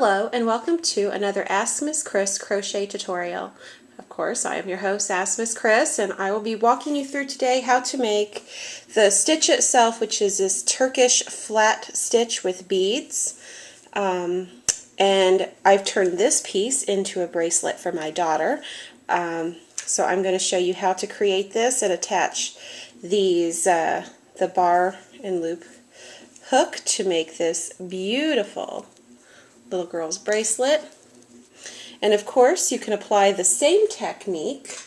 Hello and welcome to another Ask Miss Cris crochet tutorial. Of course, I am your host, Ask Miss Cris, and I will be walking you through today how to make the stitch itself, which is this Turkish flat stitch with beads. And I've turned this piece into a bracelet for my daughter. So I'm going to show you how to create this and attach these the bar and loop hook to make this beautiful little girl's bracelet. And of course you can apply the same technique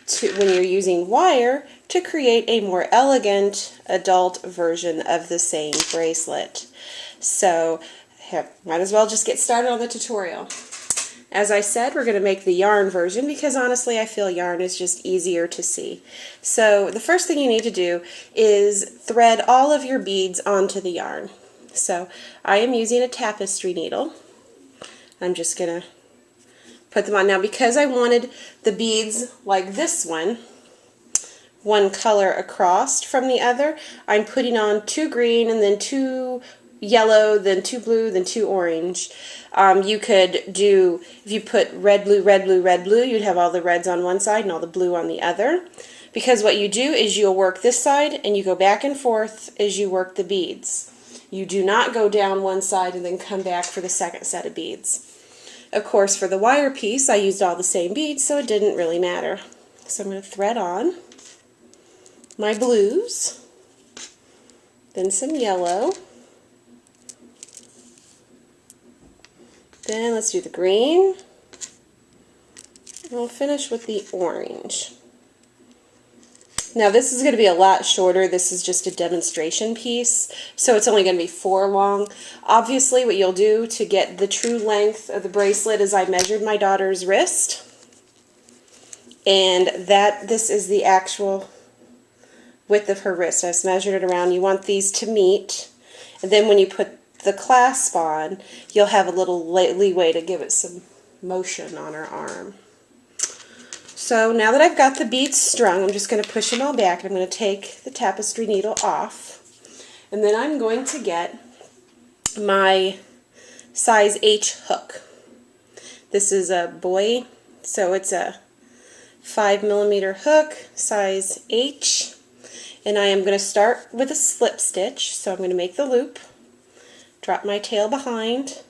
to when you're using wire to create a more elegant adult version of the same bracelet. So might as well just get started on the tutorial. As I said, we're going to make the yarn version because honestly I feel yarn is just easier to see. So the first thing you need to do is thread all of your beads onto the yarn. So I am using a tapestry needle. I'm just going to put them on. Now because I wanted the beads like this one color across from the other, I'm putting on 2 green and then 2 yellow, then 2 blue, then 2 orange. You could do, if you put red, blue, red, blue, red, blue, you'd have all the reds on one side and all the blue on the other. Because what you do is you'll work this side and you go back and forth as you work the beads. You do not go down one side and then come back for the second set of beads. Of course, for the wire piece, I used all the same beads, so it didn't really matter. So I'm going to thread on my blues, then some yellow, then let's do the green, and we'll finish with the orange. Now this is going to be a lot shorter. This is just a demonstration piece, so it's only going to be 4 long. Obviously what you'll do to get the true length of the bracelet is I measured my daughter's wrist, and this is the actual width of her wrist. I just measured it around. You want these to meet, and then when you put the clasp on, you'll have a little leeway to give it some motion on her arm. So now that I've got the beads strung, I'm just going to push them all back, and I'm going to take the tapestry needle off, and then I'm going to get my size H hook. This is a boy, so it's a 5mm hook, size H, and I am going to start with a slip stitch. So I'm going to make the loop, drop my tail behind,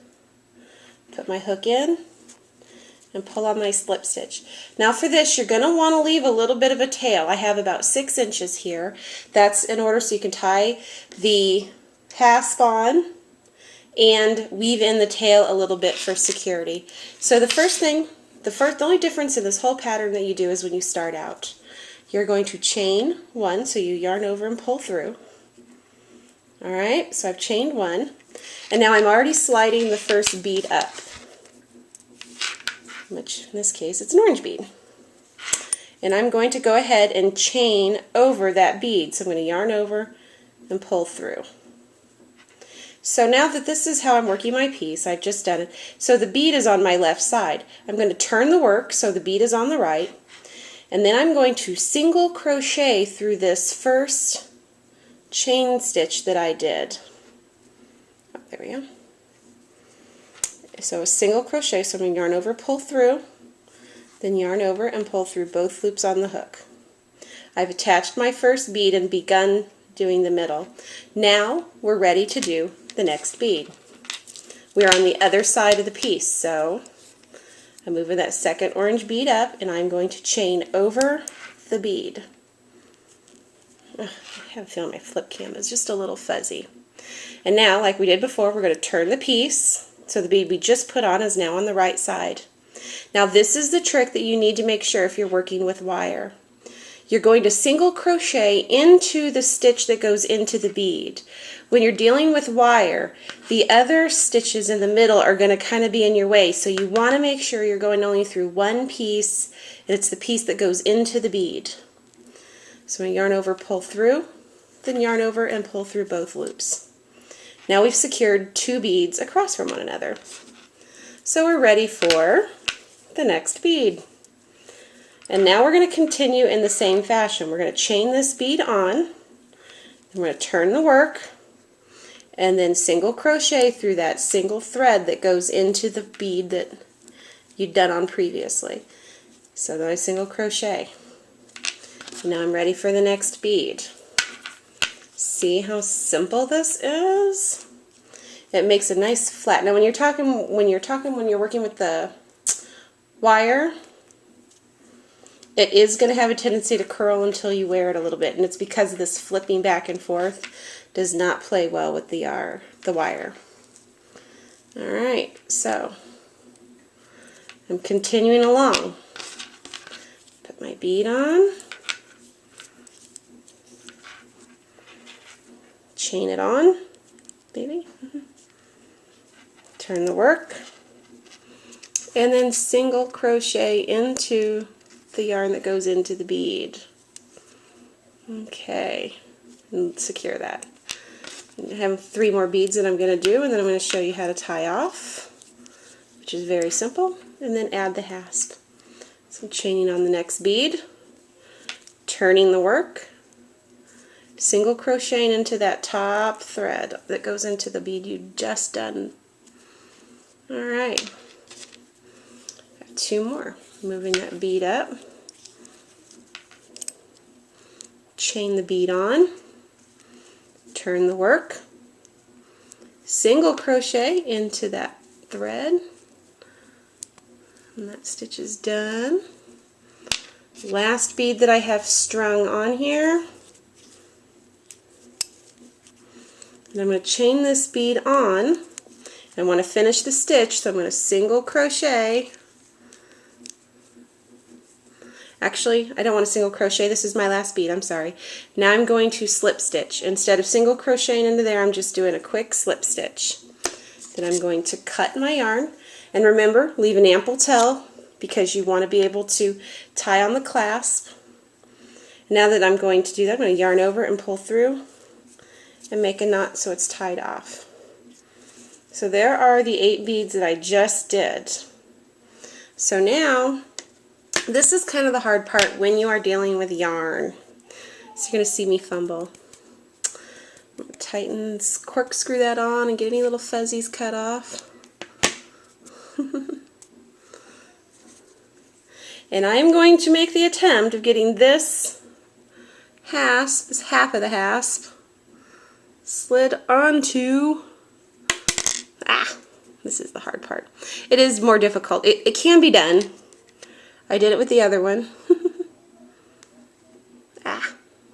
put my hook in, and pull on my slip stitch. Now for this, you're going to want to leave a little bit of a tail. I have about 6 inches here. That's in order so you can tie the hasp on and weave in the tail a little bit for security. So the only difference in this whole pattern that you do is when you start out. You're going to chain 1, so you yarn over and pull through. Alright, so I've chained 1, and now I'm already sliding the first bead up, which in this case it's an orange bead. And I'm going to go ahead and chain over that bead. So I'm going to yarn over and pull through. So now that this is how I'm working my piece, I've just done it. So the bead is on my left side. I'm going to turn the work so the bead is on the right. And then I'm going to single crochet through this first chain stitch that I did. Oh, there we go. So a single crochet, so I'm going to yarn over, pull through, then yarn over and pull through both loops on the hook. I've attached my first bead and begun doing the middle. Now we're ready to do the next bead. We're on the other side of the piece, so I'm moving that second orange bead up and I'm going to chain over the bead. I have a feeling my flip cam is just a little fuzzy. And now, like we did before, we're going to turn the piece. So the bead we just put on is now on the right side. Now this is the trick that you need to make sure if you're working with wire. You're going to single crochet into the stitch that goes into the bead. When you're dealing with wire, the other stitches in the middle are going to kind of be in your way, so you want to make sure you're going only through one piece, and it's the piece that goes into the bead. So I'm going to yarn over, pull through, then yarn over and pull through both loops. Now we've secured 2 beads across from one another. So we're ready for the next bead. And now we're going to continue in the same fashion. We're going to chain this bead on, and we're going to turn the work, and then single crochet through that single thread that goes into the bead that you'd done on previously. So then I single crochet. Now I'm ready for the next bead. See how simple this is? It makes a nice flat. Now when you're working with the wire, it is going to have a tendency to curl until you wear it a little bit, and it's because this flipping back and forth does not play well with the wire. Alright, so I'm continuing along. Put my bead on, chain it on, maybe, turn the work, and then single crochet into the yarn that goes into the bead. Okay, and secure that. I have 3 more beads that I'm going to do, and then I'm going to show you how to tie off, which is very simple, and then add the hasp. So I'm chaining on the next bead, turning the work, single crocheting into that top thread that goes into the bead you just done. Alright, 2 more. Moving that bead up, chain the bead on, turn the work, single crochet into that thread, and that stitch is done. Last bead that I have strung on here, and I'm going to chain this bead on. I want to finish the stitch, so I'm going to single crochet. Actually, I don't want to single crochet. This is my last bead. I'm sorry. Now I'm going to slip stitch. Instead of single crocheting into there, I'm just doing a quick slip stitch. Then I'm going to cut my yarn. And remember, leave an ample tail because you want to be able to tie on the clasp. Now that I'm going to do that, I'm going to yarn over and pull through and make a knot so it's tied off. So there are the 8 beads that I just did. So now, this is kind of the hard part when you are dealing with yarn. So you're going to see me fumble. I'm going to tighten, corkscrew that on and get any little fuzzies cut off. And I'm going to make the attempt of getting this hasp, this half of the hasp, slid onto, this is the hard part. It is more difficult. It can be done. I did it with the other one.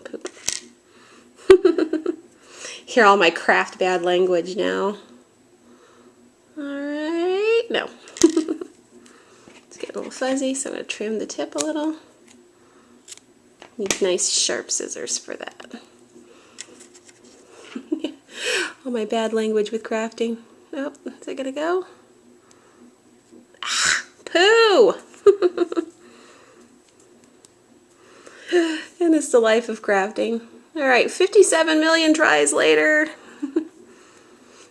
Poop. Hear all my craft bad language now. Alright, no. It's getting a little fuzzy, so I'm going to trim the tip a little. Need nice sharp scissors for that. All my bad language with crafting. Oh, is it going to go? Poo! And it's the life of crafting. Alright, 57 million tries later.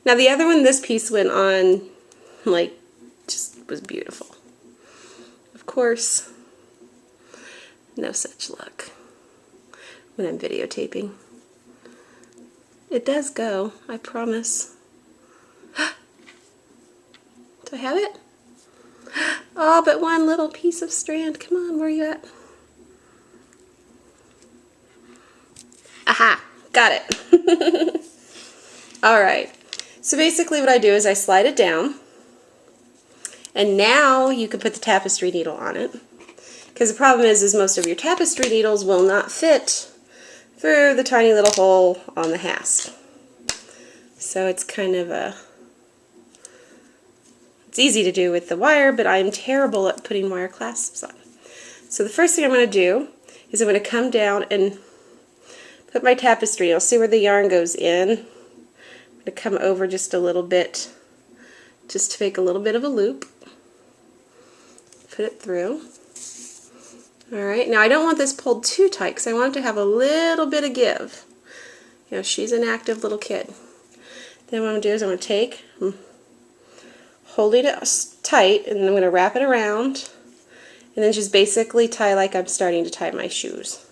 Now the other one, this piece went on, like, just was beautiful. Of course, no such luck when I'm videotaping. It does go, I promise. Do I have it? Oh, but one little piece of strand. Come on, where are you at? Aha! Got it. Alright. So basically what I do is I slide it down. And now you can put the tapestry needle on it. Because the problem is most of your tapestry needles will not fit through the tiny little hole on the hasp. So it's kind of it's easy to do with the wire, but I'm terrible at putting wire clasps on. So the first thing I'm going to do is I'm going to come down and put my tapestry. You'll see where the yarn goes in. I'm going to come over just a little bit, just to make a little bit of a loop. Put it through. Alright, now I don't want this pulled too tight because I want it to have a little bit of give. You know, she's an active little kid. Then what I'm going to do is I'm going to take, holding it tight, and then I'm going to wrap it around, and then just basically tie like I'm starting to tie my shoes.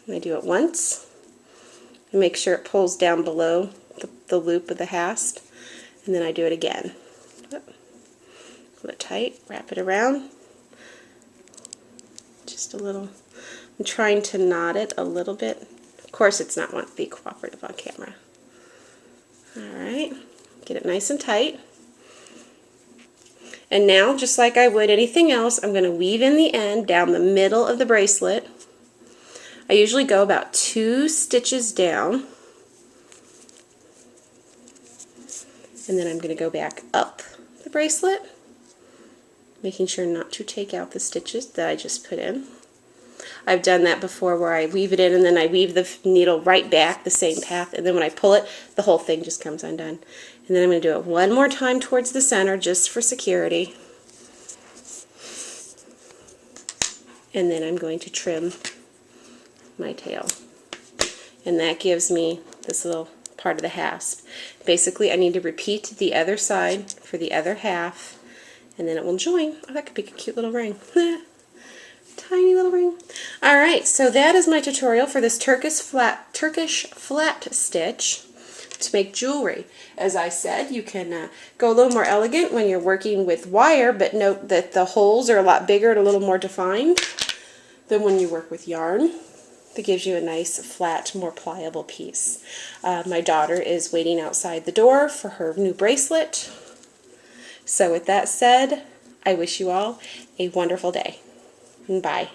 And I do it once, and make sure it pulls down below the loop of the hasp, and then I do it again. Pull it tight, wrap it around. Just a little. I'm trying to knot it a little bit. Of course, it's not want to be cooperative on camera. Alright, get it nice and tight. And now, just like I would anything else, I'm going to weave in the end down the middle of the bracelet. I usually go about 2 stitches down. And then I'm going to go back up the bracelet, making sure not to take out the stitches that I just put in. I've done that before where I weave it in and then I weave the needle right back the same path, and then when I pull it, the whole thing just comes undone. And then I'm going to do it one more time towards the center just for security. And then I'm going to trim my tail. And that gives me this little part of the hasp. Basically, I need to repeat the other side for the other half, and then it will join. Oh, that could be a cute little ring. Tiny little ring. Alright, so that is my tutorial for this Turkish flat stitch to make jewelry. As I said, you can go a little more elegant when you're working with wire, but note that the holes are a lot bigger and a little more defined than when you work with yarn. That gives you a nice, flat, more pliable piece. My daughter is waiting outside the door for her new bracelet. So with that said, I wish you all a wonderful day. Bye.